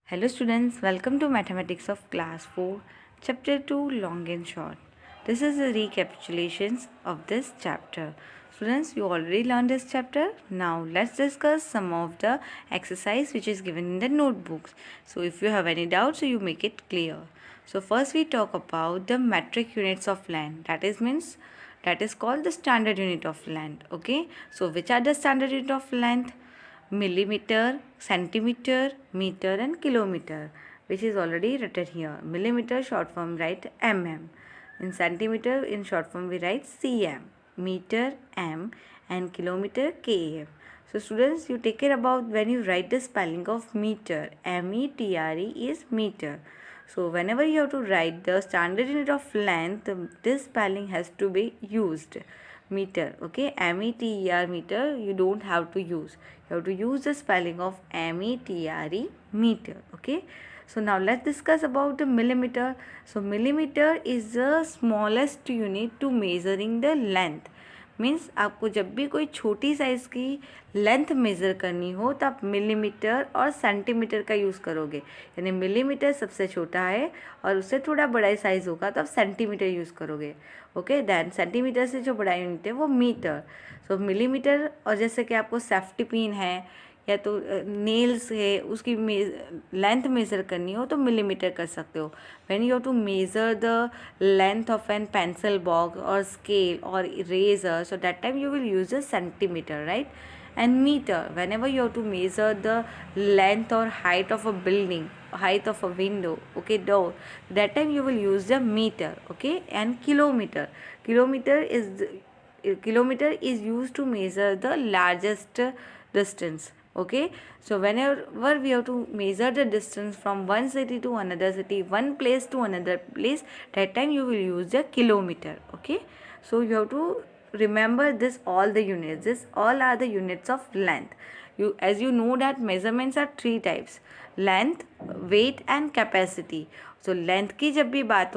Hello students, welcome to Mathematics of Class 4, Chapter 2 Long and Short. This is a recapitulations of this chapter. Students, you already learned this chapter. Now let's discuss some of the exercise which is given in the notebooks. So if you have any doubts, so you make it clear. So first we talk about the metric units of land. That is called the standard unit of land. Okay. So which are the standard unit of length? Millimeter, centimeter, meter and kilometer, which is already written here. Millimeter short form write mm. In centimeter in short form we write cm. Meter m and kilometer km. So students, you take care about when you write the spelling of meter. metre is meter. So whenever you have to write the standard unit of length, this spelling has to be used. Meter, okay, meter, meter, you don't have to use. You have to use the spelling of metre, meter, okay. So now let's discuss about the millimeter. So millimeter is the smallest unit to measuring the length. Means आपको जब भी कोई छोटी size की length measure करनी हो तो आप मिलीमीटर और सेंटीमीटर का यूज़ करोगे. यानी मिलीमीटर सबसे छोटा है और उससे थोड़ा बड़ा साइज़ होगा तो आप सेंटीमीटर यूज़ करोगे. ओके, देन सेंटीमीटर से जो बड़ा यूनिट है वो मीटर. सो मिलीमीटर, और जैसे कि आपको सेफ्टी पिन है या तो नेल्स है, उसकी लेंथ मेज़र करनी हो तो मिलीमीटर कर सकते हो. When you have to measure the length of an pencil box और स्केल और eraser, so that time you will use a centimeter, right? And meter, whenever you have to measure the length or height of a building, height of a window, okay, door, that time you will use the meter, okay. And kilometer is used to measure the largest distance, okay. So whenever we have to measure the distance from one city to another city, one place to another place, that time you will use the kilometer, okay. So you have to remember this, all the units, this all are the units of length. As you know that measurements are three types: length, weight and capacity. So length की जब भी बात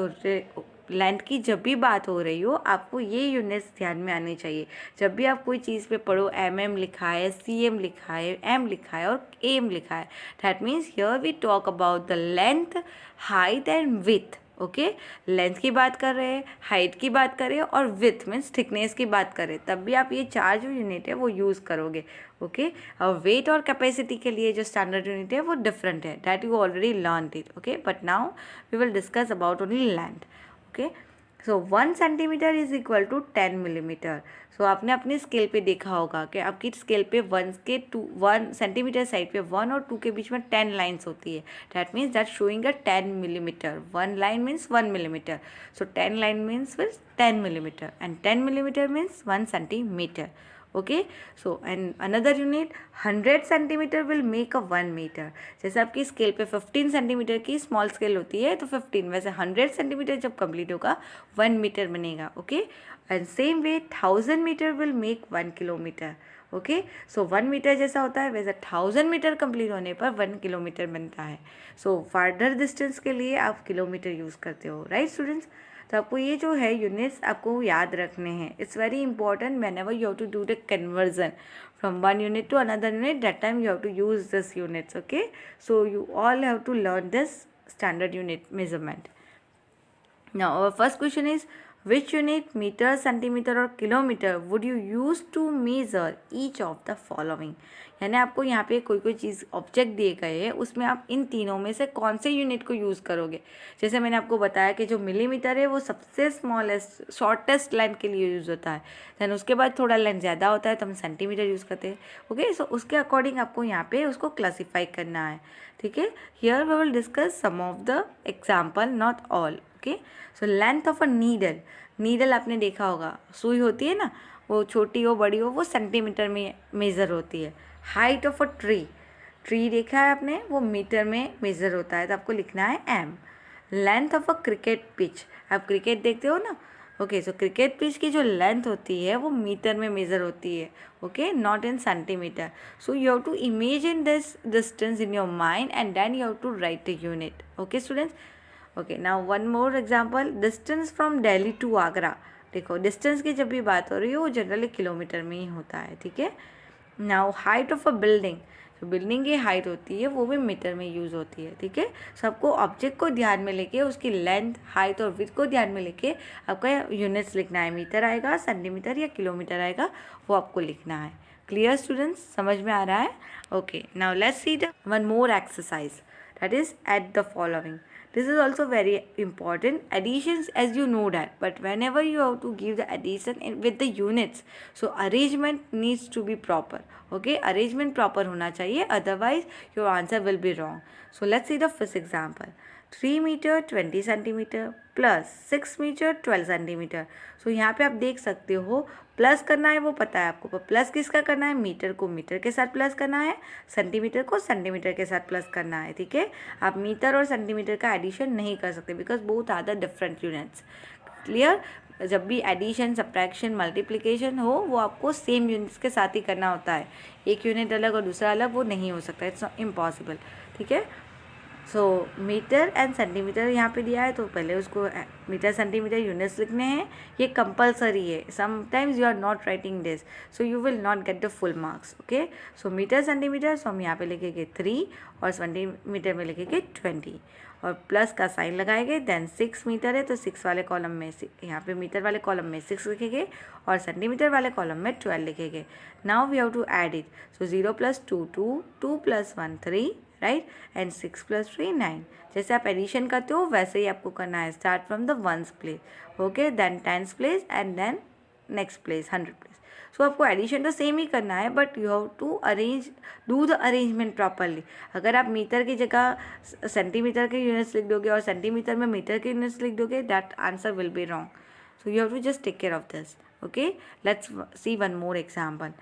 हो रही हो आपको ये units ध्यान में आनी चाहिए. जब भी आप कोई चीज़ पे पढ़ो mm लिखा है, cm लिखा है, m लिखा है और am लिखा है, that means here we talk about the length, height and with. Okay, length की बात कर रहे हैं, हाइट की बात कर रहे हैं और विथ मीन्स थिकनेस की बात करें, तब भी आप ये चार जो यूनिट है वो यूज़ करोगे. ओके, और वेट और कैपेसिटी के लिए जो स्टैंडर्ड यूनिट है वो डिफरेंट है, that you already learn it. Okay, but now we will discuss about only length. Okay, so 1 centimetre is equal to 10 millimetre. So आपने अपने स्केल पे देखा होगा कि आपकी स्केल पे 1 सेंटीमीटर साइड पे 1 और 2 के बीच में 10 लाइन्स होती है. That means that showing a 10 millimetre. 1 line means 1 millimetre. So 10 line means 10 millimeter and 10 millimeter means 1 centimeter. Okay, so and another unit 100 centimeter will make a 1 meter. जैसे आपकी scale पे 15 centimetre की स्मॉल स्केल होती है तो 15, वैसे 100 centimetre जब complete होगा 1 मीटर बनेगा. Okay, and same way 1000 metre will make 1 kilometre. Okay, so 1 metre जैसा होता है वैसे 1000 मीटर कंप्लीट होने पर 1 किलोमीटर बनता है. सो फर्दर डिस्टेंस के लिए आप किलोमीटर यूज़ करते हो, राइट स्टूडेंट्स. तो आपको ये जो है यूनिट्स आपको याद रखने हैं. It's very important whenever you have to do the conversion from one unit to another unit, that time you have to use this units. Okay, so you all have to learn this standard unit measurement. Now our first question is, which unit, meter, centimeter or kilometer would you use to measure each of the following? यानी आपको यहाँ पे कोई चीज़ object दिए गए हैं, उसमें आप इन तीनों में से कौन से यूनिट को यूज़ करोगे. जैसे मैंने आपको बताया कि जो मिलीमीटर है वो सबसे स्मॉलेस्ट शॉर्टेस्ट लाइन के लिए यूज़ होता है. दैन उसके बाद थोड़ा लाइन ज़्यादा होता है तो हम सेंटीमीटर यूज़ करते हैं. ओके, सो उसके अकॉर्डिंग आपको यहाँ पे उसको क्लासीफाई करना है. ठीक है, here we will discuss some of the example, not all. Okay, so length of a needle आपने देखा होगा, सुई होती है ना, वो छोटी हो बड़ी हो वो सेंटीमीटर में मेज़र होती है. हाइट ऑफ अ ट्री देखा है आपने, वो मीटर में मेज़र होता है, तो आपको लिखना है M. Length of a cricket pitch, आप क्रिकेट देखते हो ना. ओके, सो क्रिकेट पिच की जो लेंथ होती है वो मीटर में मेज़र होती है. Okay, not in centimetre. So you have to imagine this distance in your mind and then you have to write the unit. Okay students. Okay, now one more example, distance from Delhi to Agra. देखो, distance की जब भी बात हो रही है वो generally kilometre में ही होता है. ठीक है. Now height of a building, जो बिल्डिंग की हाइट होती है वो भी मीटर में यूज़ होती है, ठीक है। सबको ऑब्जेक्ट को ध्यान में लेके उसकी लेंथ, हाइट और विड्थ को ध्यान में लेके आपका यूनिट्स लिखना है। मीटर आएगा, सेंटीमीटर या किलोमीटर आएगा, वो आपको लिखना है। क्लियर स्टूडेंट्स, समझ में आ रहा है? Okay, now let's see the one more exercise, that is add the following. This is also very important. Additions, as you know that, but whenever you have to give the addition with the units, so arrangement needs to be proper. Okay, arrangement proper होना चाहिए, otherwise your answer will be wrong. So let's see the first example. 3 metre 20 centimetre plus 6 metre 12 centimetre. So यहाँ पे आप देख सकते हो plus करना है, वो पता है आपको, पर प्लस किसका करना है? मीटर को मीटर के साथ प्लस करना है, सेंटीमीटर को सेंटीमीटर के साथ प्लस करना है, ठीक है। आप मीटर और सेंटीमीटर का एडिशन नहीं कर सकते because both are the different units. Clear? जब भी एडिशन, सब्ट्रैक्शन, मल्टीप्लिकेशन हो वो आपको सेम यूनिट्स के साथ ही करना होता है। एक यूनिट अलग और दूसरा अलग वो नहीं हो सकता, इट्स इम्पॉसिबल, ठीक है। सो मीटर एंड सेंटीमीटर यहाँ पे दिया है तो पहले उसको मीटर सेंटीमीटर यूनिट्स लिखने हैं, ये कंपलसरी है। Sometimes you are not writing this so you will not get the full marks, okay. So metre centimetre, so हम यहाँ पे लिखेंगे 3 और सेंटीमीटर में लिखेंगे 20 और प्लस का साइन लगाएंगे। देन 6 मीटर है तो 6 वाले कॉलम में यहाँ पे मीटर वाले कॉलम में 6 लिखेंगे और सेंटीमीटर वाले कॉलम में 12 लिखेंगे। Now we have to add it, so 0 + 2 2, 2 + 1 3, right, and 6 + 3 9। जैसे आप एडिशन करते हो वैसे ही आपको करना है, start from the 1s place, okay, then 10s place and then next place 100 place. So आपको एडिशन तो सेम ही करना है but you have to do the arrangement properly. अगर आप मीटर की जगह सेंटीमीटर के यूनिट्स लिख दोगे और सेंटीमीटर में मीटर के यूनिट्स लिख दोगे, that answer will be wrong. So you have to just take care of this, okay. Let's see one more example,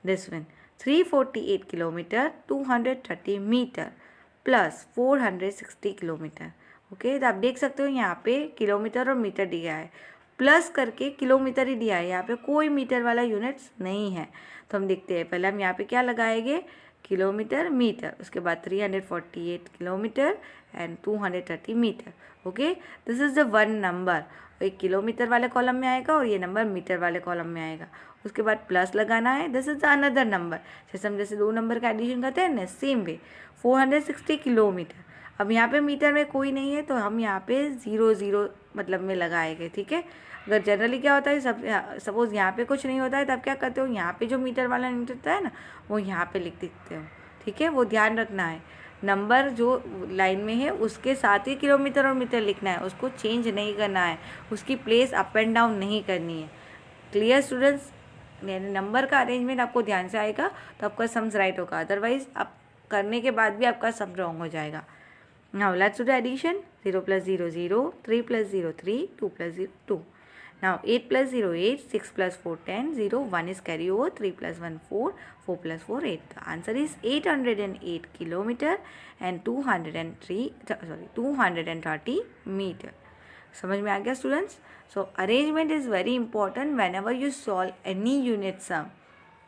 this one. 348 kilometre 230 metre plus 460 kilometre, okay. तो आप देख सकते हो यहाँ पे किलोमीटर और मीटर दिया है, प्लस करके किलोमीटर ही दिया है, यहाँ पे कोई मीटर वाला यूनिट्स नहीं है। तो हम देखते हैं, पहले हम यहाँ पे क्या लगाएंगे? किलोमीटर मीटर, उसके बाद 348 kilometre and 230 metre, okay. This is the one number, एक किलोमीटर वाले कॉलम में आएगा और ये नंबर मीटर वाले कॉलम में आएगा। उसके बाद प्लस लगाना है, दिस इज अनदर नंबर। जैसे दो नंबर का एडिशन करते हैं ना, सेम वे 460 किलोमीटर। अब यहाँ पे मीटर में कोई नहीं है तो हम यहाँ पे 0 0 मतलब में लगाएंगे, ठीक है। अगर जनरली क्या होता है, सपोज यहाँ पे कुछ नहीं होता है तब क्या करते हो, यहाँ पे जो मीटर वाला यूनिट होता है ना वो यहाँ पे लिख देते हो, ठीक है। वो ध्यान रखना है, नंबर जो लाइन में है उसके साथ ही किलोमीटर और मीटर लिखना है, उसको चेंज नहीं करना है, उसकी प्लेस अप एंड डाउन नहीं करनी है। Clear students? नंबर का अरेंजमेंट आपको ध्यान से आएगा तो आपका सम्स राइट होगा, अदरवाइज आप करने के बाद भी आपका सम रॉन्ग हो जाएगा। Now let's do the addition, 0 + 0 0, 3 + 0 3, 2 + 0 2। Now 8 + 0 8, 6 + 4 10, 0 1 is carry over, 3 + 1 4, 4 + 4 8. The answer is 808 kilometer and 230 meter. समझ में आ गया students? So arrangement is very important whenever you solve any unit sum,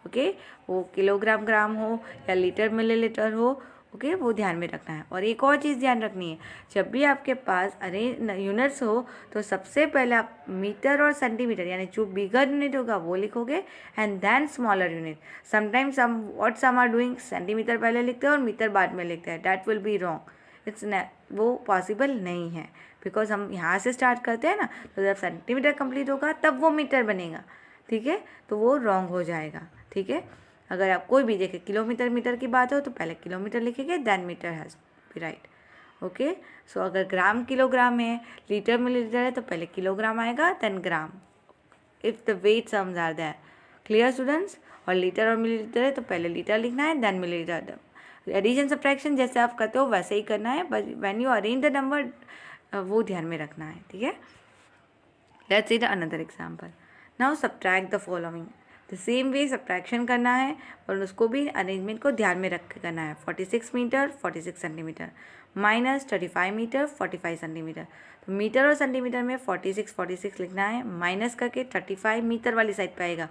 okay. वो किलोग्राम, ग्राम हो या litre, millilitre हो, okay, वो ध्यान में रखना है। और एक और चीज़ ध्यान रखनी है, जब भी आपके पास यूनिट्स हो तो सबसे पहले आप मीटर और सेंटीमीटर यानी जो बिगर यूनिट होगा वो लिखोगे and then smaller unit. Sometimes some are doing centimetre पहले लिखते हैं और मीटर बाद में लिखते हैं, डैट विल बी रॉन्ग, वो पॉसिबल नहीं है बिकॉज हम यहाँ से स्टार्ट करते हैं ना, तो जब सेंटीमीटर कंप्लीट होगा तब वो मीटर बनेगा, ठीक है। तो वो रॉन्ग हो जाएगा, ठीक है। अगर आप कोई भी देखे किलोमीटर मीटर की बात हो तो पहले किलोमीटर लिखेंगे then metre has be right, okay. So अगर ग्राम किलोग्राम है, लीटर मिलीलीटर है तो पहले किलोग्राम आएगा then gram, if the weight sums are there. Clear students? और लीटर और मिलीलीटर है तो पहले लीटर लिखना है देन मिलीलीटर। एडिशन सब्ट्रैक्शन जैसे आप करते हो वैसे ही करना है, but when you arrange the number वो ध्यान में रखना है, ठीक है। Let's see the another example. Now subtract the following, the same way subtraction करना है और उसको भी अरेंजमेंट को ध्यान में रख के करना है। 46 metre 46 centimetre minus 35 metre 45 centimetre. तो मीटर और सेंटीमीटर में 46 46 लिखना है, माइनस करके 35 मीटर वाली साइड पे आएगा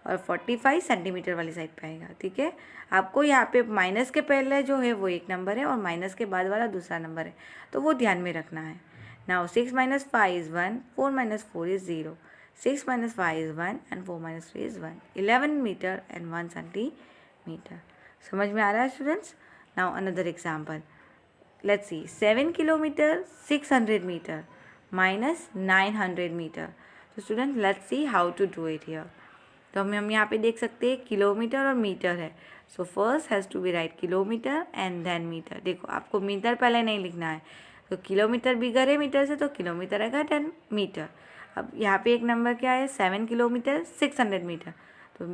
और 45 सेंटीमीटर वाली साइड पे आएगा, ठीक है। आपको यहाँ पे माइनस के पहले जो है वो एक नंबर है और माइनस के बाद वाला दूसरा नंबर है, तो वो ध्यान में रखना है। Now 6 - 5 is 1, 4 - 4 is 0, 6 - 5 is 1 and 4 - 3 is 1, 11 meter and 1 centimeter. समझ में आ रहा है students? Now another example, let's see 7 kilometre 600 metre minus 900 metre. तो student let's see how to do it here. तो हम यहाँ पे देख सकते हैं किलोमीटर और मीटर है. So first has to be write kilometre and then metre. देखो आपको मीटर पहले नहीं लिखना है, तो किलोमीटर बिगर है मीटर से, तो किलोमीटर आएगा 10 मीटर. अब यहाँ पे एक नंबर क्या है 7 किलोमीटर 600 मीटर. तो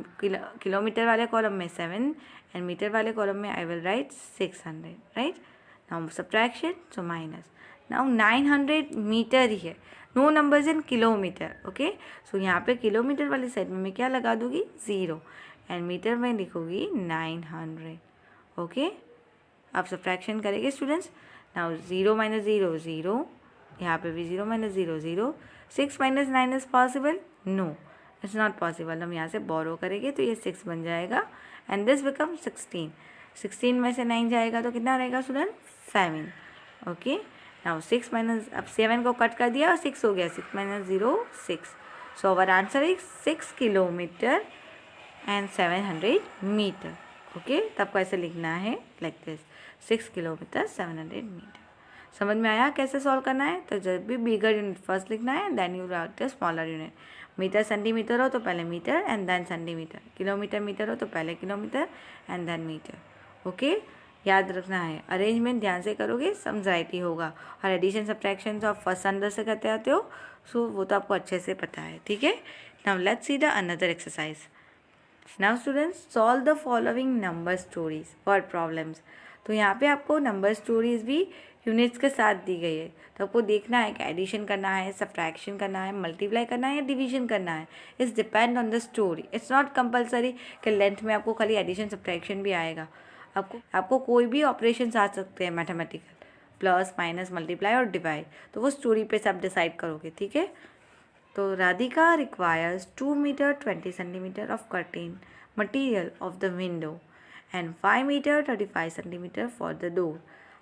किलोमीटर वाले कॉलम में 7 एंड मीटर वाले कॉलम में I will write 600. Right, now subtraction, so minus. Now 900 metre ही है, no numbers in kilometre. Okay, so यहाँ पे किलोमीटर वाली साइड में मैं क्या लगा दूँगी 0 एंड मीटर में लिखूँगी 900. ओके, आप सब्ट्रैक्शन करेंगे स्टूडेंट्स. नाउ 0 माइनस 0 0, यहाँ पे भी 0 minus 0 0. 6 minus 9 is possible? No, it's not possible. हम यहाँ से बोरो करेंगे तो ये 6 बन जाएगा एंड दिस बिकम 16. 16 में से 9 जाएगा तो कितना रहेगा स्टूडेंट 7. ओके, नाउ 6 माइनस, अब 7 को कट कर दिया और 6 हो गया. 6 minus 0 6. So our answer is 6 kilometre and 700 metre. Okay, तो आपको ऐसे लिखना है लाइक दिस 6 किलोमीटर 700 मीटर. समझ में आया कैसे सॉल्व करना है? तो जब भी बिगर यूनिट फर्स्ट लिखना है then you write the smaller unit. Metre centimetre हो तो पहले metre and then centimetre. Kilometre metre हो तो पहले kilometre and then metre. Okay, याद रखना है. अरेंजमेंट ध्यान से करोगे समझाइती होगा. और एडिशन सब्ट्रैक्शन तो आप फर्स्ट अंदर से करते आते हो, सो वो तो आपको अच्छे से पता है. ठीक है, now let's see the another exercise. Now students solve the following number stories word problems. तो यहाँ पे आपको नंबर स्टोरीज भी यूनिट्स के साथ दी गई है. तो आपको देखना है कि एडिशन करना है, सब्ट्रैक्शन करना है, मल्टीप्लाई करना है या डिवीजन करना है. It's depend on the story. It's not compulsory कि लेंथ में आपको खाली एडिशन सब्ट्रैक्शन भी आएगा. आपको कोई भी ऑपरेशन आ सकते हैं मैथमेटिकल, प्लस माइनस मल्टीप्लाई और डिवाइड. तो वो स्टोरी पे से आप डिसाइड करोगे. ठीक है, तो Radhika requires 2 metre 20 centimetre of curtain material of the window and 5 meter 35 centimeter for the door.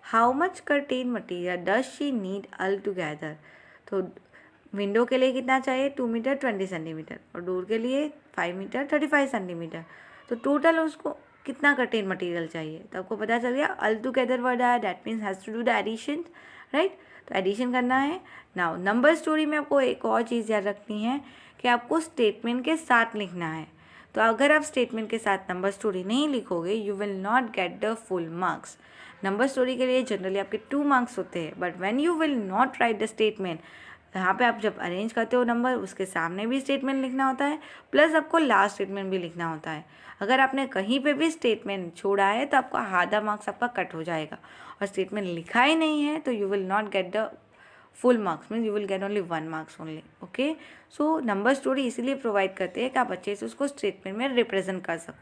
How much curtain material does she need altogether? तो विंडो के लिए कितना चाहिए 2 मीटर 20 सेंटीमीटर और डोर के लिए 5 मीटर 35 सेंटीमीटर. तो टोटल उसको कितना कर्टेन मटेरियल चाहिए? तो आपको पता चल गया अल टुगेदर वर्ड आया, that means has to do the addition. Right, तो एडिशन करना है. नाउ नंबर स्टोरी में आपको एक और चीज़ याद रखनी है कि आपको स्टेटमेंट के साथ लिखना है. तो अगर आप स्टेटमेंट के साथ नंबर स्टोरी नहीं लिखोगे you will not get the full marks. Number story के लिए जनरली आपके 2 मार्क्स होते हैं, but when you will not right the statement, यहाँ पे आप जब अरेंज करते हो नंबर उसके सामने भी स्टेटमेंट लिखना होता है, प्लस आपको लास्ट स्टेटमेंट भी लिखना होता है. अगर आपने कहीं पे भी स्टेटमेंट छोड़ा है तो आपका आधा मार्क्स आपका कट हो जाएगा. और स्टेटमेंट लिखा ही नहीं है तो you will not get the full marks, means you will get only 1 marks only. Okay, so number story इसीलिए प्रोवाइड करते हैं कि आप अच्छे से उसको स्टेटमेंट में रिप्रेजेंट कर सको.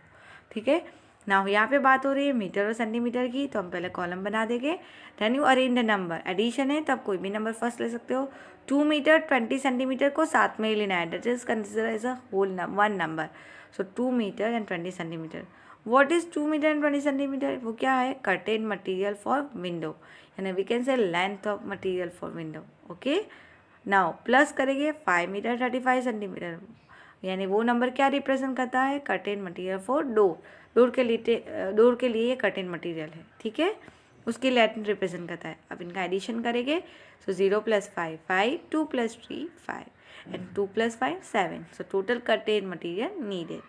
ठीक है, ना यहाँ पे बात हो रही है मीटर और सेंटीमीटर की, तो हम पहले कॉलम बना देंगे. Then you arrange the number. Addition है तो आप कोई भी नंबर फर्स्ट ले सकते हो. 2 मीटर 20 सेंटीमीटर को साथ में ही लेना है, that is consider as a whole one number. So 2 metre and 20 centimetre. What is 2 metre and 20 centimetre? वो क्या है? कर्टेन मटीरियल फॉर विंडो, यानी we can say length of material for window. Okay, now plus करेंगे 5 metre 35 centimetre, यानी वो number क्या represent करता है? Curtain material for door. Door के लिए ये कर्टेन मटीरियल है. ठीक है, उसके लेंथ रिप्रेजेंट करता है. अब इनका एडिशन करेंगे. सो 0 + 5 5, 2 + 3 5 and 2 + 5 7. So total curtain material needed.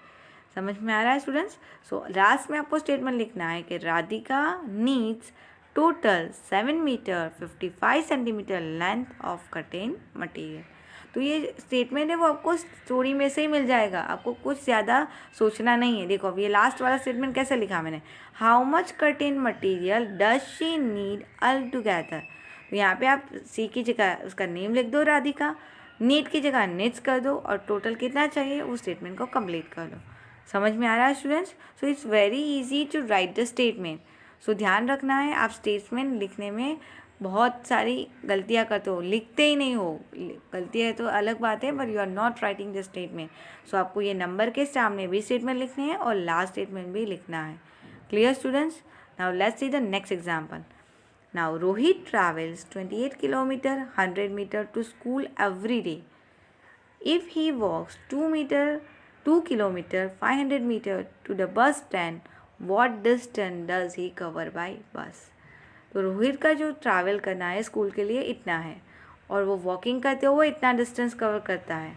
समझ में आ रहा है स्टूडेंट्स? सो लास्ट में आपको स्टेटमेंट लिखना है कि Radhika needs total 7 metre 55 centimetre length of curtain material. तो ये स्टेटमेंट है वो आपको स्टोरी में से ही मिल जाएगा, आपको कुछ ज़्यादा सोचना नहीं है. देखो अब ये लास्ट वाला स्टेटमेंट कैसे लिखा मैंने, how much curtain material does she need all together. तो यहाँ पे आप सी की जगह उसका नेम लिख दो राधिका, नीड की जगह नीड्स कर दो और टोटल कितना चाहिए उस स्टेटमेंट को कंप्लीट कर लो. समझ में आ रहा है students? So it's very easy to write the statement. So ध्यान रखना है आप स्टेटमेंट लिखने में बहुत सारी गलतियाँ करते हो, लिखते ही नहीं हो. गलती है तो अलग बात है, but you are not writing the statement. So आपको ये नंबर के सामने भी स्टेटमेंट लिखने हैं और लास्ट स्टेटमेंट भी लिखना है. Clear students? Now let's see the next example. Now Rohit travels 28 kilometre 100 metre to school every day. If he walks 2 kilometre 500 metre to the bus stand, What distance does he cover by bus? तो रोहित का जो travel करना है school के लिए इतना है और वो वॉकिंग करते हुए इतना डिस्टेंस कवर करता है।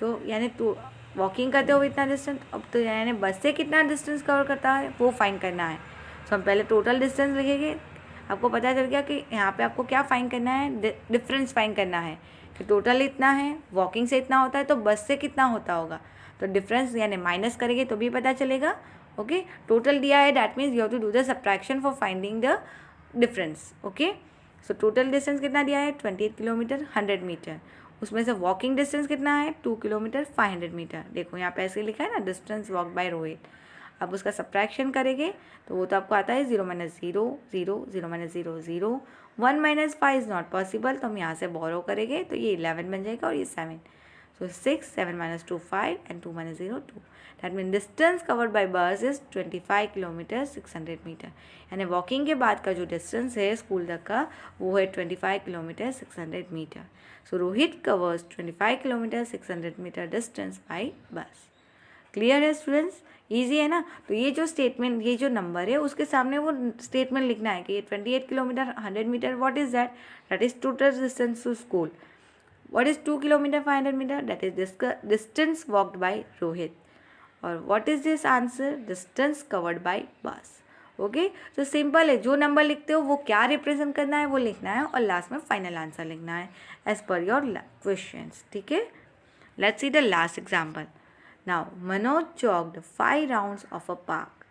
तो यानी तो वॉकिंग करते हुए इतना डिस्टेंस, अब तो यानी बस से कितना डिस्टेंस कवर करता है वो फाइंड करना है। तो हम पहले टोटल डिस्टेंस लिखेंगे। आपको पता चल गया कि यहाँ पे आपको क्या फाइंड करना है, डिफरेंस फाइंड करना है कि टोटल इतना है, वॉकिंग से इतना होता है, तो बस से कितना होता होगा। तो डिफरेंस यानी माइनस करेंगे तो भी पता चलेगा। ओके, टोटल दिया है, that means you have to do the subtraction for finding the difference. Okay, so total distance कितना दिया है 28 किलोमीटर 100 मीटर। उसमें से वॉकिंग डिस्टेंस कितना है 2 किलोमीटर 500 मीटर। देखो यहाँ पे ऐसे लिखा है ना, डिस्टेंस वॉक बाय रोहित। अब उसका सब्ट्रैक्शन करेंगे तो वो तो आपको आता है 0 - 0 0 0 - 0 0 1 - 5 इज़ नॉट पॉसिबल, तो हम यहाँ से बोरो करेंगे तो ये 11 बन जाएगा और ये 7। सो 6 7 - 2 5 and 2 - 0 2। That mean distance covered by बस इज 25 किलोमीटर 600 मीटर। यानी वॉकिंग के बाद का जो डिस्टेंस है स्कूल तक का वो है 25 kilometre 600 metre. So Rohit covers 25 kilometre 600 metre distance by bus. Clear है स्टूडेंट्स, ईजी है ना। तो ये जो स्टेटमेंट, ये जो नंबर है उसके सामने वो स्टेटमेंट लिखना है कि ये 28 kilometre 100 metre, what is that, that is total distance to school. What is 2 kilometre 500 metre, that is distance walked by Rohit. और what is this answer, distance covered by bus. Okay, तो सिंपल है, जो number लिखते हो वो क्या represent करना है वो लिखना है और लास्ट में फाइनल आंसर लिखना है एज पर योर क्वेश्चंस। ठीक है, let's see the last example. Now, Manoj jogged 5 rounds of a park.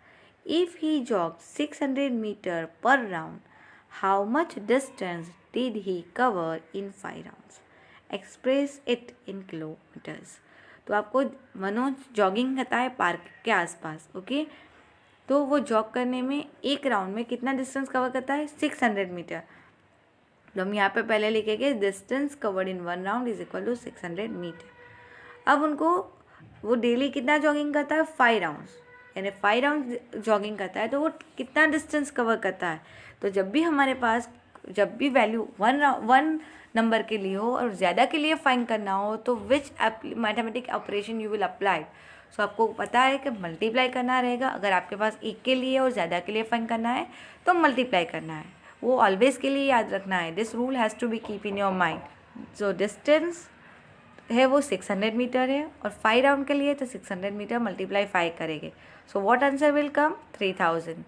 If he jogged 600 meters per round, how much distance did he cover in 5 rounds? Express it in kilometers. तो आपको Manoj jogging करता है park के आसपास। Okay, तो वो jog करने में एक राउंड में कितना डिस्टेंस कवर करता है 600 मीटर। तो हम यहाँ पे पहले लिखेंगे distance covered in 1 round is equal to 600 metre. अब उनको वो डेली कितना जॉगिंग करता है 5 राउंड्स, यानी 5 राउंड जॉगिंग करता है तो वो कितना डिस्टेंस कवर करता है। तो जब भी हमारे पास जब भी वैल्यू वन नंबर के लिए हो और ज़्यादा के लिए फाइंड करना हो तो which mathematic operation you will apply. So आपको पता है कि मल्टीप्लाई करना रहेगा। अगर आपके पास एक के लिए और ज़्यादा के लिए फाइंड करना है तो मल्टीप्लाई करना है, वो ऑलवेज के लिए याद रखना है। This rule has to be keep in your mind. So distance है वो 600 मीटर है और 5 राउंड के लिए तो 600 मीटर मल्टीप्लाई 5 करेंगे। So what answer will come 3000।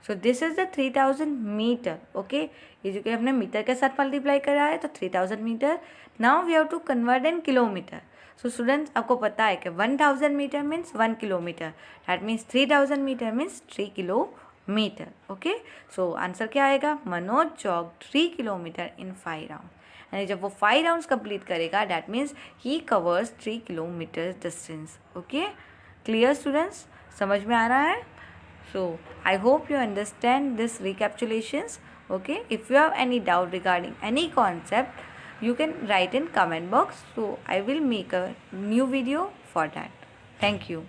So this is the 3000 metre. Okay, ये जो कि हमने मीटर के साथ मल्टीप्लाई करा है तो 3000 metre. Now we have to convert in kilometre. So students, आपको पता है कि 1000 metre means 1 kilometre, that means 3000 metre means 3 kilometre. Okay, so answer क्या आएगा, Manoj jog 3 kilometre in 5 round. यानी जब वो 5 राउंड्स कंप्लीट करेगा that means he covers 3 kilometre distance. Okay, clear students, समझ में आ रहा है। So I hope you understand this रिकैप्चुलेशंस। Okay, if you have any doubt regarding any concept you can write in comment box, so I will make a new video for that. Thank you.